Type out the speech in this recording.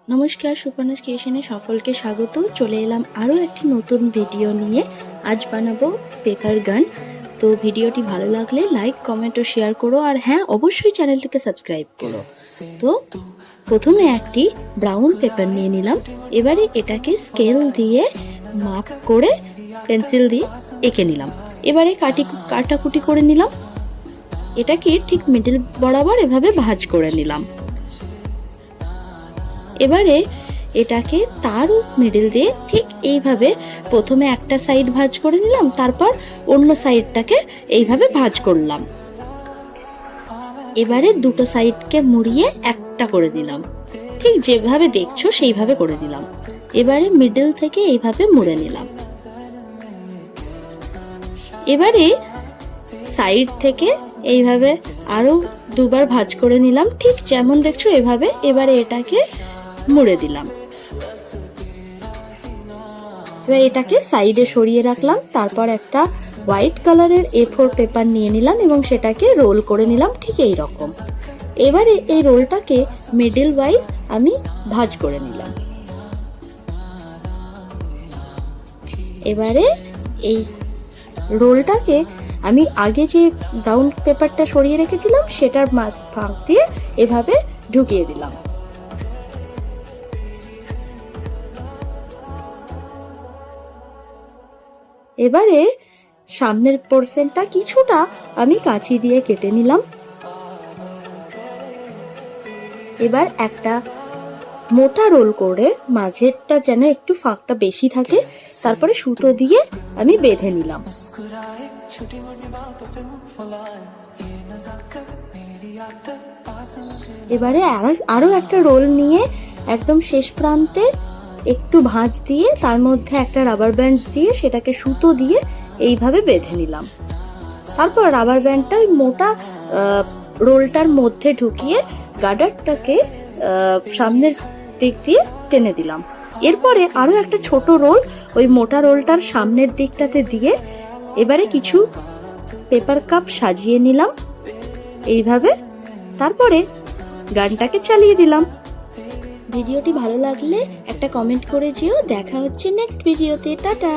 নমস্কার, সুপর্ণাস ক্রিয়েশনে সকলকে স্বাগত। চলে এলাম আরও একটি নতুন ভিডিও নিয়ে। আজ বানাবো পেপার গান। তো ভিডিওটি ভালো লাগলে লাইক, কমেন্ট ও শেয়ার করো, আর হ্যাঁ, অবশ্যই চ্যানেলটিকে সাবস্ক্রাইব করো। তো প্রথমে একটি ব্রাউন পেপার নিয়ে নিলাম। এবারে এটাকে স্কেল দিয়ে মাপ করে পেন্সিল দিয়ে এঁকে নিলাম। এবারে কাটাকুটি করে নিলাম। এটাকে ঠিক মিডল বরাবর এভাবে ভাঁজ করে নিলাম। এবারে এটাকে তার মিডল দিয়ে ঠিক এইভাবে প্রথমে একটা সাইড ভাঁজ করে নিলাম, তারপর অন্য সাইডটাকে এইভাবে ভাঁজ করলাম। এবারে দুটো সাইডকে মুড়িয়ে একটা করে দিলাম, ঠিক যেভাবে দেখছো সেইভাবে করে দিলাম। এবারে মিডল থেকে এইভাবে মুড়ে নিলাম। এবারে সাইড থেকে এইভাবে আরো দুবার ভাঁজ করে নিলাম, ঠিক যেমন দেখছো এভাবে। এবারে এটাকে মুড়ে দিলাম। এবার এটাকে সাইডে সরিয়ে রাখলাম। তারপর একটা হোয়াইট কালারের A4 পেপার নিয়ে নিলাম এবং সেটাকে রোল করে নিলাম ঠিক এই রকম। এবারে এই রোলটাকে মিডল ওয়াইজ আমি ভাঁজ করে নিলাম। এবারে এই রোলটাকে আমি আগে যে ব্রাউন পেপারটা সরিয়ে রেখেছিলাম সেটার ফাঁক দিয়ে এভাবে ঢুকিয়ে দিলাম। এবারে সামনের পোরশনটা কিছুটা আমি কাঁচি দিয়ে কেটে নিলাম। এবার একটা মোটা রোল করে মাঝেরটা যেন একটু ফাঁকটা বেশি থাকে, তারপরে সুতো দিয়ে আমি বেঁধে নিলাম। এবারে আরো একটা রোল নিয়ে একদম শেষ প্রান্তে একটু ভাঁজ দিয়ে তার মধ্যে একটা রাবার ব্যান্ড দিয়ে সেটাকে সুতো দিয়ে এইভাবে বেঁধে নিলাম। তারপর রাবার ব্যান্ডটা ওই মোটা রোলটার মধ্যে ঢুকিয়ে গার্ডারটাকে সামনের দিক দিয়ে টেনে দিলাম। এরপরে আরো একটা ছোট রোল ওই মোটা রোলটার সামনের দিকটাতে দিয়ে এবারে কিছু পেপার কাপ সাজিয়ে নিলাম এইভাবে। তারপরে গানটাকে চালিয়ে দিলাম। ভিডিওটি ভালো লাগলে একটা কমেন্ট করে যেও। দেখা হচ্ছে নেক্সট ভিডিওতে। টাটা।